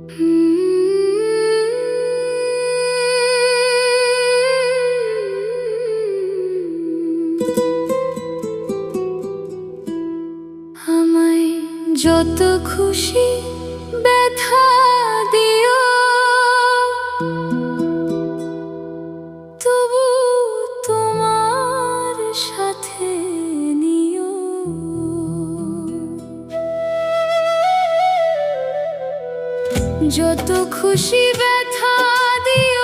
আমায় যত খুশি ব্যথা দিও, তবু তোমার সাথে নিও। যত খুশি ব্যথা দিও,